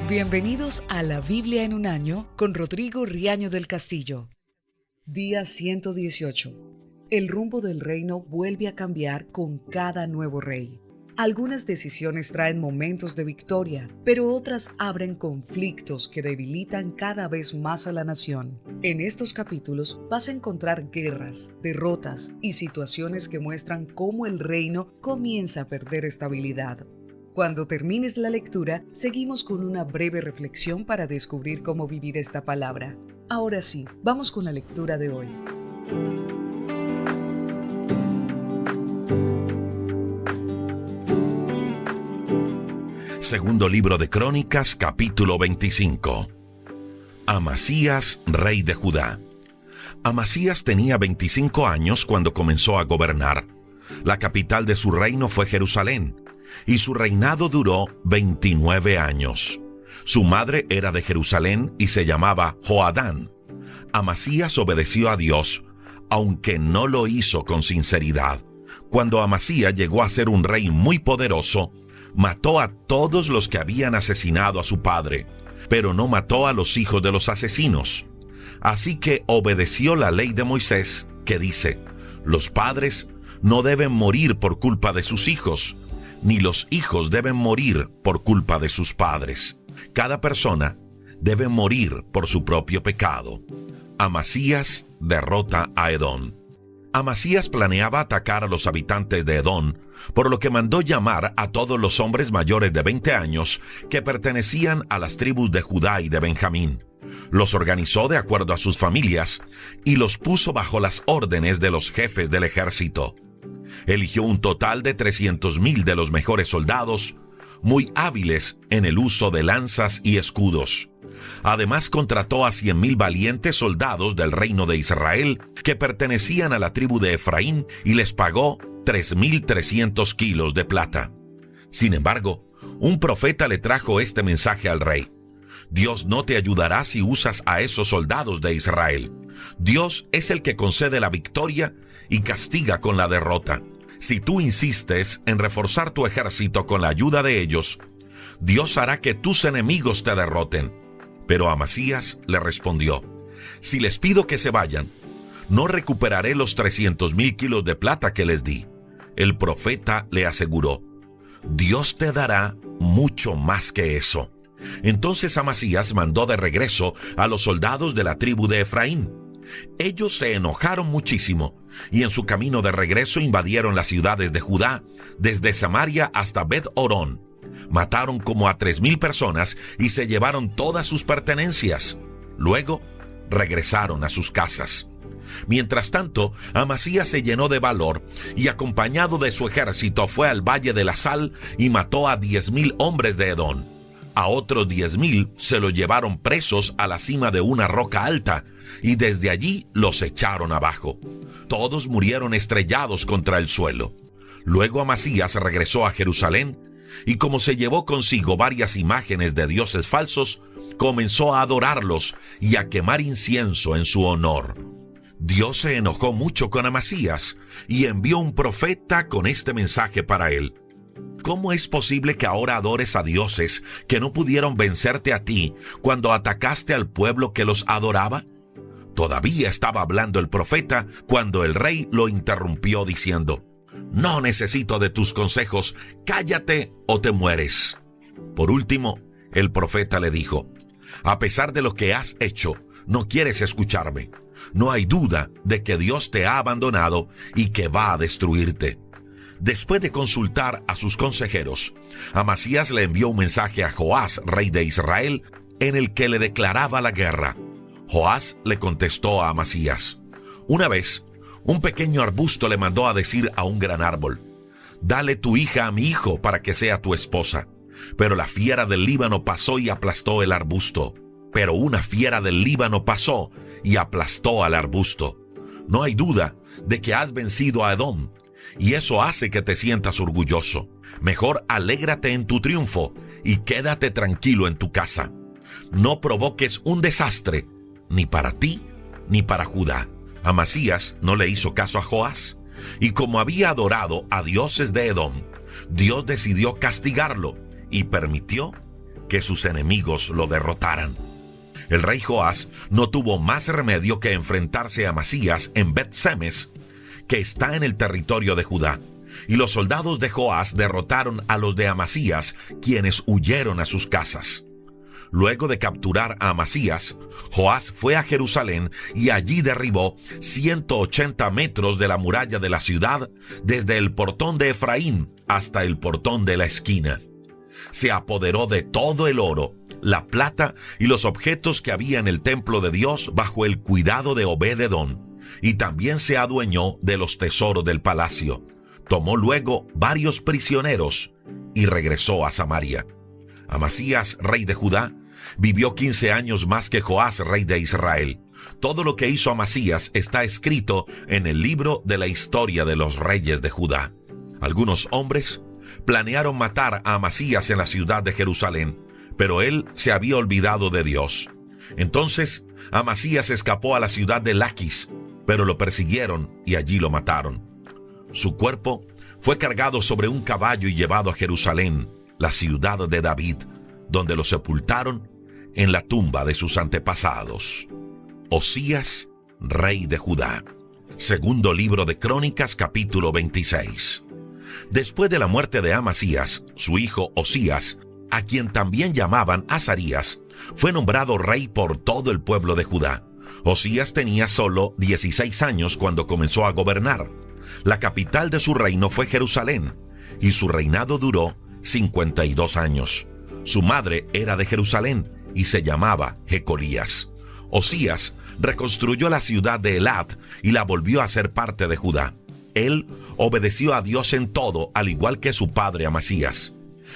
Bienvenidos a La Biblia en un año con Rodrigo Riaño del Castillo. Día 118. El rumbo del reino vuelve a cambiar con cada nuevo rey. Algunas decisiones traen momentos de victoria, pero otras abren conflictos que debilitan cada vez más a la nación. En estos capítulos vas a encontrar guerras, derrotas y situaciones que muestran cómo el reino comienza a perder estabilidad. Cuando termines la lectura, seguimos con una breve reflexión para descubrir cómo vivir esta palabra. Ahora sí, vamos con la lectura de hoy. Segundo libro de Crónicas, capítulo 25. Amasías, rey de Judá. Amasías tenía 25 años cuando comenzó a gobernar. La capital de su reino fue Jerusalén, y su reinado duró 29 años. Su madre era de Jerusalén y se llamaba Joadán. Amasías obedeció a Dios, aunque no lo hizo con sinceridad. Cuando Amasías llegó a ser un rey muy poderoso, mató a todos los que habían asesinado a su padre, pero no mató a los hijos de los asesinos. Así que obedeció la ley de Moisés, que dice: los padres no deben morir por culpa de sus hijos, ni los hijos deben morir por culpa de sus padres. Cada persona debe morir por su propio pecado. Amasías derrota a Edom. Amasías planeaba atacar a los habitantes de Edom, por lo que mandó llamar a todos los hombres mayores de 20 años que pertenecían a las tribus de Judá y de Benjamín. Los organizó de acuerdo a sus familias y los puso bajo las órdenes de los jefes del ejército. Eligió un total de 300,000 de los mejores soldados, muy hábiles en el uso de lanzas y escudos. Además, contrató a 100,000 valientes soldados del reino de Israel que pertenecían a la tribu de Efraín y les pagó 3,300 kilos de plata. Sin embargo, un profeta le trajo este mensaje al rey: Dios no te ayudará si usas a esos soldados de Israel. Dios es el que concede la victoria y castiga con la derrota. Si tú insistes en reforzar tu ejército con la ayuda de ellos, Dios hará que tus enemigos te derroten. Pero Amasías le respondió: si les pido que se vayan, no recuperaré los 300,000 kilos de plata que les di. El profeta le aseguró: Dios te dará mucho más que eso. Entonces Amasías mandó de regreso a los soldados de la tribu de Efraín. Ellos se enojaron muchísimo y en su camino de regreso invadieron las ciudades de Judá, desde Samaria hasta Bet-Horón. Mataron como a 3,000 personas y se llevaron todas sus pertenencias. Luego regresaron a sus casas. Mientras tanto, Amasías se llenó de valor y, acompañado de su ejército, fue al Valle de la Sal y mató a 10,000 hombres de Edom. A otros 10,000 se los llevaron presos a la cima de una roca alta y desde allí los echaron abajo. Todos murieron estrellados contra el suelo. Luego Amasías regresó a Jerusalén y, como se llevó consigo varias imágenes de dioses falsos, comenzó a adorarlos y a quemar incienso en su honor. Dios se enojó mucho con Amasías y envió un profeta con este mensaje para él: ¿cómo es posible que ahora adores a dioses que no pudieron vencerte a ti cuando atacaste al pueblo que los adoraba? Todavía estaba hablando el profeta cuando el rey lo interrumpió diciendo: no necesito de tus consejos, cállate o te mueres. Por último, el profeta le dijo: a pesar de lo que has hecho, no quieres escucharme. No hay duda de que Dios te ha abandonado y que va a destruirte. Después de consultar a sus consejeros, Amasías le envió un mensaje a Joás, rey de Israel, en el que le declaraba la guerra. Joás le contestó a Amasías: una vez, un pequeño arbusto le mandó a decir a un gran árbol: dale tu hija a mi hijo para que sea tu esposa. Pero la fiera del Líbano pasó y aplastó el arbusto. Pero una fiera del Líbano pasó y aplastó al arbusto. No hay duda de que has vencido a Edom, y eso hace que te sientas orgulloso. Mejor alégrate en tu triunfo y quédate tranquilo en tu casa. No provoques un desastre, ni para ti ni para Judá. Amasías no le hizo caso a Joás, y como había adorado a dioses de Edom, Dios decidió castigarlo y permitió que sus enemigos lo derrotaran. El rey Joás no tuvo más remedio que enfrentarse a Amasías en Bet-Semes, que está en el territorio de Judá. Y los soldados de Joás derrotaron a los de Amasías, quienes huyeron a sus casas. Luego de capturar a Amasías, Joás fue a Jerusalén y allí derribó 180 metros de la muralla de la ciudad, desde el portón de Efraín hasta el portón de la esquina. Se apoderó de todo el oro, la plata y los objetos que había en el templo de Dios bajo el cuidado de Obed-Edom, y también se adueñó de los tesoros del palacio. Tomó luego varios prisioneros y regresó a Samaria. Amasías, rey de Judá, vivió 15 años más que Joás, rey de Israel. Todo lo que hizo Amasías está escrito en el libro de la historia de los reyes de Judá. Algunos hombres planearon matar a Amasías en la ciudad de Jerusalén, pero él se había olvidado de Dios. Entonces Amasías escapó a la ciudad de Laquis, pero lo persiguieron y allí lo mataron. Su cuerpo fue cargado sobre un caballo y llevado a Jerusalén, la ciudad de David, donde lo sepultaron en la tumba de sus antepasados. Osías, rey de Judá. Segundo libro de Crónicas, capítulo 26. Después de la muerte de Amasías, su hijo Osías, a quien también llamaban Azarías, fue nombrado rey por todo el pueblo de Judá. Osías tenía solo 16 años cuando comenzó a gobernar. La capital de su reino fue Jerusalén, y su reinado duró 52 años. Su madre era de Jerusalén y se llamaba Jecolías. Osías reconstruyó la ciudad de Elat y la volvió a ser parte de Judá. Él obedeció a Dios en todo, al igual que su padre Amasías.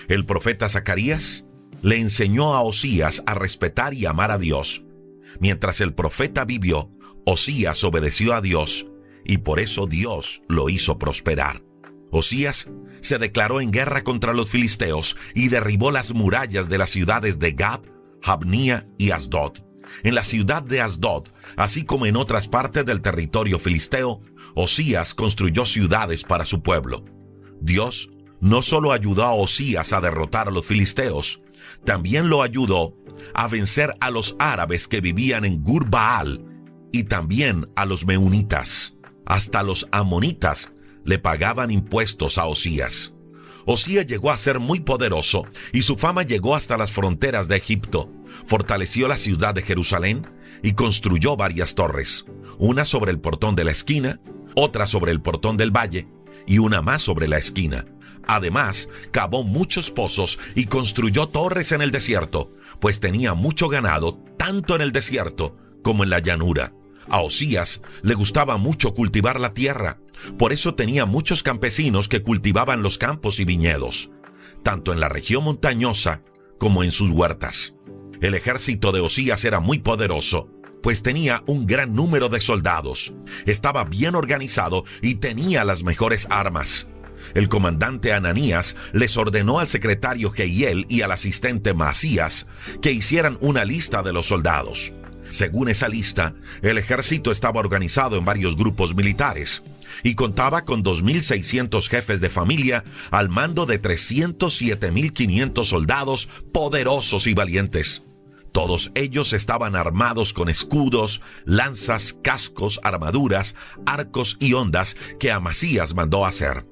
El profeta Zacarías le enseñó a Osías a respetar y amar a Dios. Mientras el profeta vivió, Osías obedeció a Dios y por eso Dios lo hizo prosperar. Osías se declaró en guerra contra los filisteos y derribó las murallas de las ciudades de Gad, Jabnía y Asdod. En la ciudad de Asdod, así como en otras partes del territorio filisteo, Osías construyó ciudades para su pueblo. Dios no solo ayudó a Osías a derrotar a los filisteos, también lo ayudó a vencer a los árabes que vivían en Gur-Baal y también a los meunitas. Hasta los amonitas le pagaban impuestos a Osías. Osías llegó a ser muy poderoso y su fama llegó hasta las fronteras de Egipto. Fortaleció la ciudad de Jerusalén y construyó varias torres, una sobre el portón de la esquina, otra sobre el portón del valle y una más sobre la esquina. Además, cavó muchos pozos y construyó torres en el desierto, pues tenía mucho ganado tanto en el desierto como en la llanura. A Osías le gustaba mucho cultivar la tierra, por eso tenía muchos campesinos que cultivaban los campos y viñedos, tanto en la región montañosa como en sus huertas. El ejército de Osías era muy poderoso, pues tenía un gran número de soldados, estaba bien organizado y tenía las mejores armas. El comandante Ananías les ordenó al secretario Jehiel y al asistente Maasías que hicieran una lista de los soldados. Según esa lista, el ejército estaba organizado en varios grupos militares y contaba con 2.600 jefes de familia al mando de 307.500 soldados poderosos y valientes. Todos ellos estaban armados con escudos, lanzas, cascos, armaduras, arcos y hondas que Amasías mandó hacer.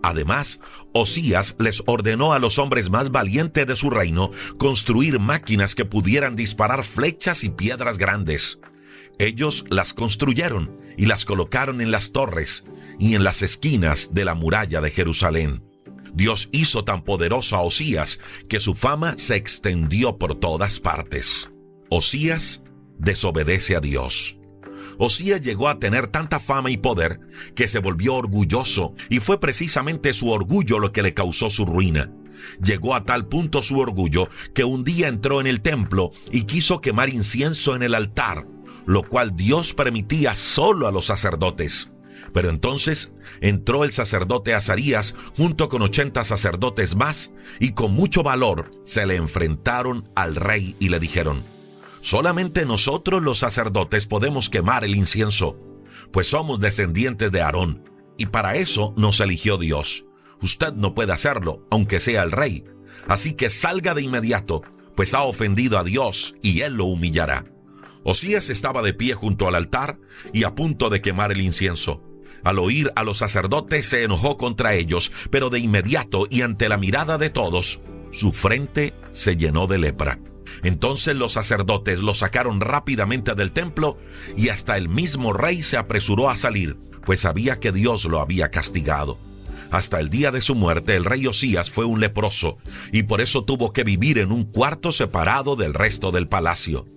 Además, Osías les ordenó a los hombres más valientes de su reino construir máquinas que pudieran disparar flechas y piedras grandes. Ellos las construyeron y las colocaron en las torres y en las esquinas de la muralla de Jerusalén. Dios hizo tan poderoso a Osías que su fama se extendió por todas partes. Osías desobedece a Dios. Osías llegó a tener tanta fama y poder que se volvió orgulloso y fue precisamente su orgullo lo que le causó su ruina. Llegó a tal punto su orgullo que un día entró en el templo y quiso quemar incienso en el altar, lo cual Dios permitía solo a los sacerdotes. Pero entonces entró el sacerdote Azarías junto con 80 sacerdotes más y con mucho valor se le enfrentaron al rey y le dijeron: solamente nosotros los sacerdotes podemos quemar el incienso, pues somos descendientes de Aarón, y para eso nos eligió Dios. Usted no puede hacerlo, aunque sea el rey. Así que salga de inmediato, pues ha ofendido a Dios y Él lo humillará. Osías estaba de pie junto al altar y a punto de quemar el incienso. Al oír a los sacerdotes se enojó contra ellos, pero de inmediato y ante la mirada de todos, su frente se llenó de lepra. Entonces los sacerdotes lo sacaron rápidamente del templo y hasta el mismo rey se apresuró a salir, pues sabía que Dios lo había castigado. Hasta el día de su muerte, el rey Osías fue un leproso y por eso tuvo que vivir en un cuarto separado del resto del palacio.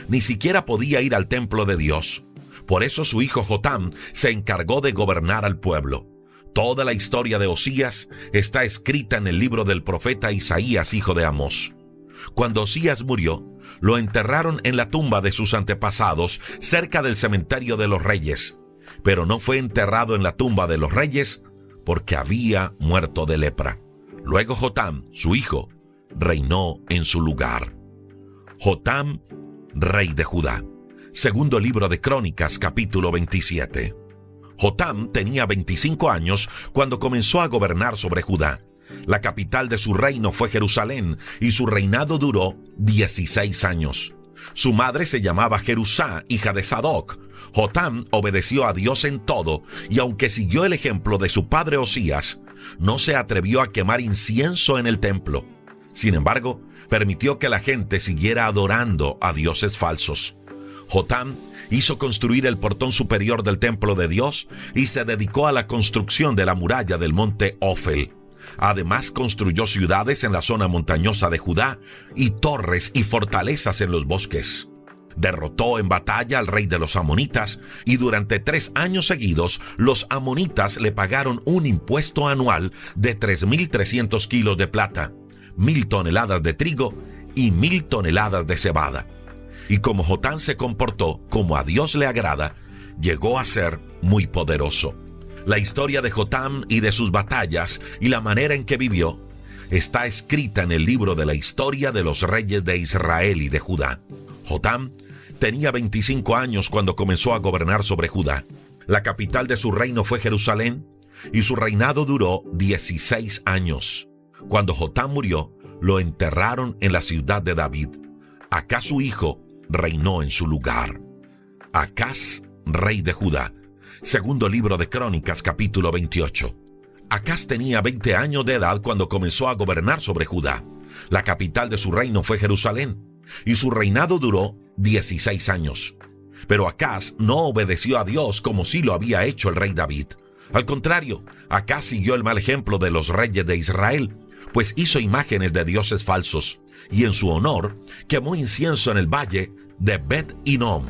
Ni siquiera podía ir al templo de Dios. Por eso su hijo Jotam se encargó de gobernar al pueblo. Toda la historia de Osías está escrita en el libro del profeta Isaías, hijo de Amós. Cuando Osías murió, lo enterraron en la tumba de sus antepasados, cerca del cementerio de los reyes. Pero no fue enterrado en la tumba de los reyes, porque había muerto de lepra. Luego Jotam, su hijo, reinó en su lugar. Jotam, rey de Judá. Segundo libro de Crónicas, capítulo 27. Jotam tenía 25 años cuando comenzó a gobernar sobre Judá. La capital de su reino fue Jerusalén y su reinado duró 16 años. Su madre se llamaba Jerusá, hija de Sadoc. Jotam obedeció a Dios en todo y aunque siguió el ejemplo de su padre Osías, no se atrevió a quemar incienso en el templo. Sin embargo, permitió que la gente siguiera adorando a dioses falsos. Jotam hizo construir el portón superior del templo de Dios y se dedicó a la construcción de la muralla del monte Ofel. Además, construyó ciudades en la zona montañosa de Judá y torres y fortalezas en los bosques. Derrotó en batalla al rey de los amonitas y durante 3 años seguidos los amonitas le pagaron un impuesto anual de 3.300 kilos de plata, 1.000 toneladas de trigo y 1.000 toneladas de cebada. Y como Jotam se comportó como a Dios le agrada, llegó a ser muy poderoso. La historia de Jotam y de sus batallas y la manera en que vivió está escrita en el libro de la historia de los reyes de Israel y de Judá. Jotam tenía 25 años cuando comenzó a gobernar sobre Judá. La capital de su reino fue Jerusalén y su reinado duró 16 años. Cuando Jotam murió, lo enterraron en la ciudad de David. Acaz, su hijo, reinó en su lugar. Acaz, rey de Judá. Segundo libro de Crónicas, capítulo 28. Acaz tenía 20 años de edad cuando comenzó a gobernar sobre Judá. La capital de su reino fue Jerusalén, y su reinado duró 16 años. Pero Acaz no obedeció a Dios como sí lo había hecho el rey David. Al contrario, Acaz siguió el mal ejemplo de los reyes de Israel, pues hizo imágenes de dioses falsos, y en su honor quemó incienso en el valle de Bet-Hinom.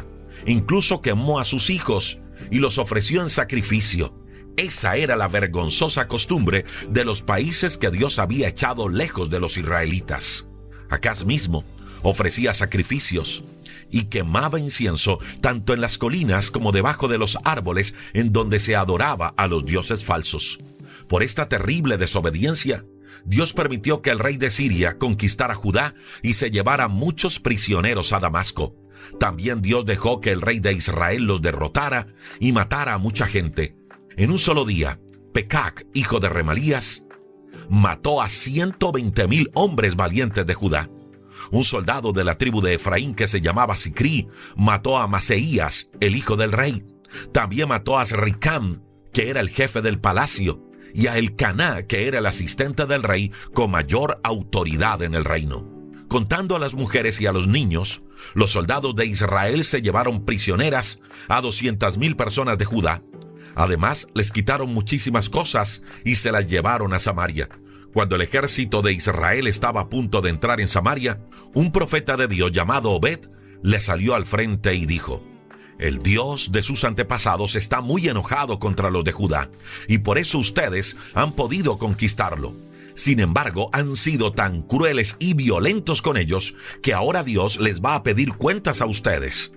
Incluso quemó a sus hijos y los ofreció en sacrificio. Esa era la vergonzosa costumbre de los países que Dios había echado lejos de los israelitas. Acaz mismo ofrecía sacrificios y quemaba incienso tanto en las colinas como debajo de los árboles en donde se adoraba a los dioses falsos. Por esta terrible desobediencia, Dios permitió que el rey de Siria conquistara Judá y se llevara muchos prisioneros a Damasco. También Dios dejó que el rey de Israel los derrotara y matara a mucha gente. En un solo día, Pecac, hijo de Remalías, mató a 120,000 hombres valientes de Judá. Un soldado de la tribu de Efraín que se llamaba Sicrí mató a Maseías, el hijo del rey. También mató a Azricam, que era el jefe del palacio, y a Elcaná, que era el asistente del rey con mayor autoridad en el reino. Contando a las mujeres y a los niños, los soldados de Israel se llevaron prisioneras a 200,000 personas de Judá. Además, les quitaron muchísimas cosas y se las llevaron a Samaria. Cuando el ejército de Israel estaba a punto de entrar en Samaria, un profeta de Dios llamado Obed le salió al frente y dijo: el Dios de sus antepasados está muy enojado contra los de Judá, y por eso ustedes han podido conquistarlo. Sin embargo, han sido tan crueles y violentos con ellos que ahora Dios les va a pedir cuentas a ustedes.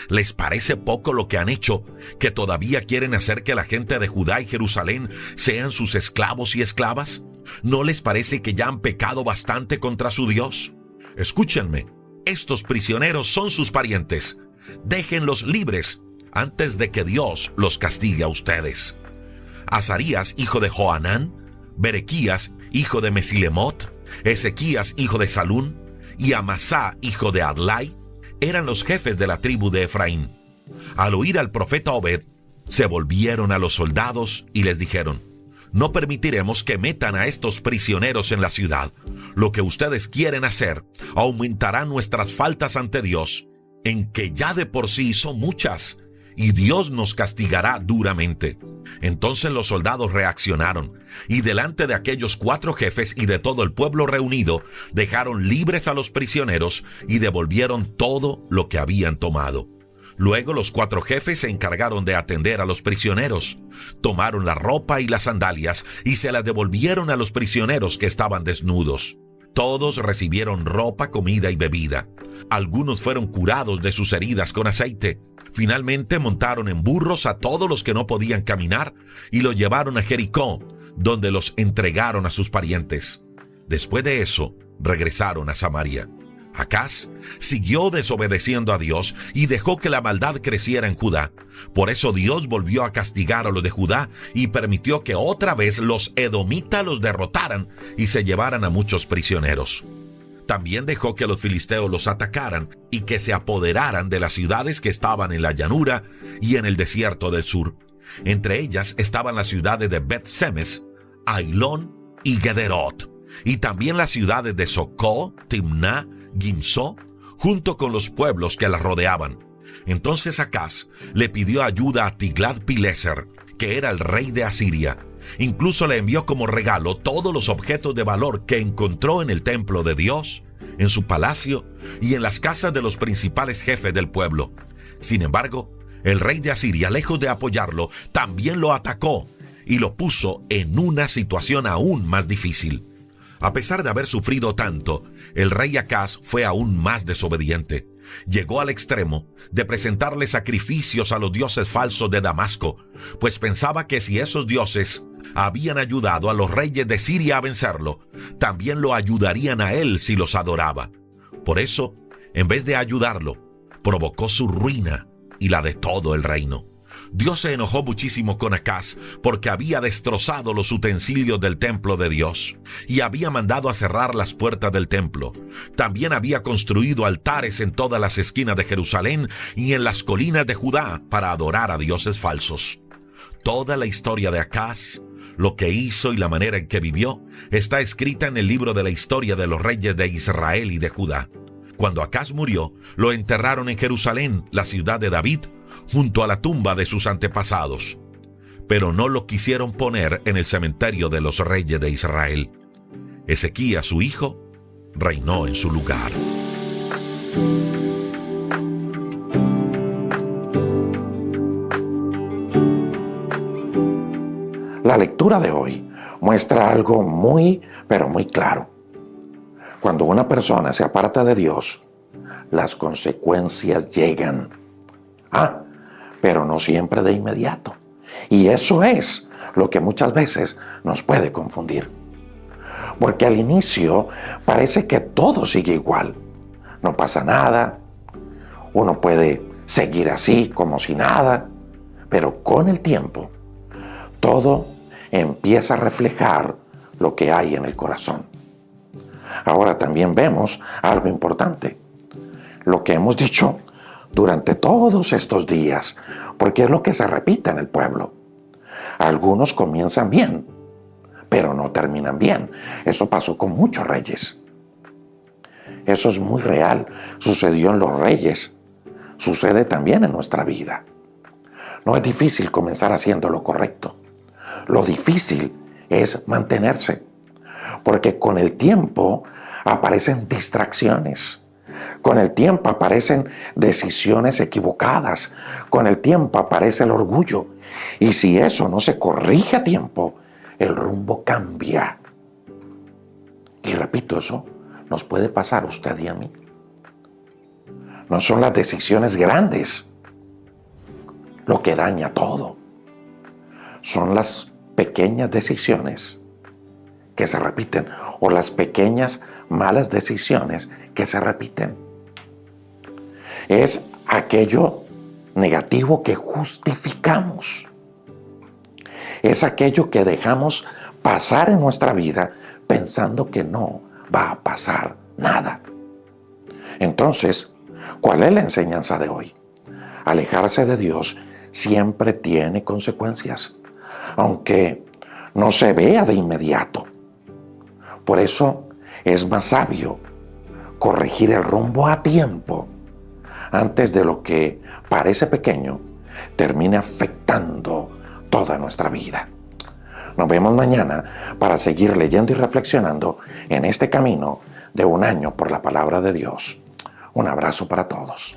¿Les parece poco lo que han hecho, que todavía quieren hacer que la gente de Judá y Jerusalén sean sus esclavos y esclavas? ¿No les parece que ya han pecado bastante contra su Dios? Escúchenme, estos prisioneros son sus parientes. Déjenlos libres antes de que Dios los castigue a ustedes. Azarías, hijo de Johanán, Berequías, hijo de Mesilemot, Ezequías, hijo de Salún, y Amasá, hijo de Adlai, eran los jefes de la tribu de Efraín. Al oír al profeta Obed, se volvieron a los soldados y les dijeron: no permitiremos que metan a estos prisioneros en la ciudad. Lo que ustedes quieren hacer aumentará nuestras faltas ante Dios, en que ya de por sí son muchas, y Dios nos castigará duramente. Entonces los soldados reaccionaron, y delante de aquellos 4 jefes y de todo el pueblo reunido, dejaron libres a los prisioneros y devolvieron todo lo que habían tomado. Luego los 4 jefes se encargaron de atender a los prisioneros. Tomaron la ropa y las sandalias y se las devolvieron a los prisioneros que estaban desnudos. Todos recibieron ropa, comida y bebida. Algunos fueron curados de sus heridas con aceite. Finalmente montaron en burros a todos los que no podían caminar y los llevaron a Jericó, donde los entregaron a sus parientes. Después de eso, regresaron a Samaria. Acaz siguió desobedeciendo a Dios y dejó que la maldad creciera en Judá. Por eso Dios volvió a castigar a los de Judá y permitió que otra vez los edomitas los derrotaran y se llevaran a muchos prisioneros. También dejó que los filisteos los atacaran y que se apoderaran de las ciudades que estaban en la llanura y en el desierto del sur. Entre ellas estaban las ciudades de Bet-Semes, Ailón y Gederot, y también las ciudades de Socó, Timná, Gimsó, junto con los pueblos que las rodeaban. Entonces Acaz le pidió ayuda a Tiglat-Pileser, que era el rey de Asiria. Incluso le envió como regalo todos los objetos de valor que encontró en el templo de Dios, en su palacio y en las casas de los principales jefes del pueblo. Sin embargo, el rey de Asiria, lejos de apoyarlo, también lo atacó y lo puso en una situación aún más difícil. A pesar de haber sufrido tanto, el rey Acaz fue aún más desobediente. Llegó al extremo de presentarle sacrificios a los dioses falsos de Damasco, pues pensaba que si esos dioses habían ayudado a los reyes de Siria a vencerlo, también lo ayudarían a él si los adoraba. Por eso, en vez de ayudarlo, provocó su ruina y la de todo el reino. Dios se enojó muchísimo con Acaz porque había destrozado los utensilios del templo de Dios y había mandado a cerrar las puertas del templo. También había construido altares en todas las esquinas de Jerusalén y en las colinas de Judá para adorar a dioses falsos. Toda la historia de Acaz, lo que hizo y la manera en que vivió, está escrita en el libro de la historia de los reyes de Israel y de Judá. Cuando Acaz murió, lo enterraron en Jerusalén, la ciudad de David, junto a la tumba de sus antepasados. Pero no lo quisieron poner en el cementerio de los reyes de Israel. Ezequías, su hijo, reinó en su lugar. La lectura de hoy muestra algo muy, pero muy claro. Cuando una persona se aparta de Dios, las consecuencias llegan. Pero no siempre de inmediato. Y eso es lo que muchas veces nos puede confundir. Porque al inicio parece que todo sigue igual. No pasa nada. Uno puede seguir así como si nada. Pero con el tiempo, todo empieza a reflejar lo que hay en el corazón. Ahora también vemos algo importante. Lo que hemos dicho durante todos estos días, porque es lo que se repite en el pueblo. Algunos comienzan bien, pero no terminan bien. Eso pasó con muchos reyes. Eso es muy real. Sucedió en los reyes. Sucede también en nuestra vida. No es difícil comenzar haciendo lo correcto. Lo difícil es mantenerse, porque con el tiempo aparecen distracciones. Con el tiempo aparecen decisiones equivocadas. Con el tiempo aparece el orgullo. Y si eso no se corrige a tiempo, el rumbo cambia. Y repito, eso nos puede pasar a usted y a mí. No son las decisiones grandes lo que daña todo. Son las pequeñas decisiones que se repiten, o las pequeñas malas decisiones que se repiten. Es aquello negativo que justificamos. Es aquello que dejamos pasar en nuestra vida pensando que no va a pasar nada. Entonces, ¿cuál es la enseñanza de hoy? Alejarse de Dios siempre tiene consecuencias, aunque no se vea de inmediato. Por eso es más sabio corregir el rumbo a tiempo antes de lo que parece pequeño termine afectando toda nuestra vida. Nos vemos mañana para seguir leyendo y reflexionando en este camino de un año por la palabra de Dios. Un abrazo para todos.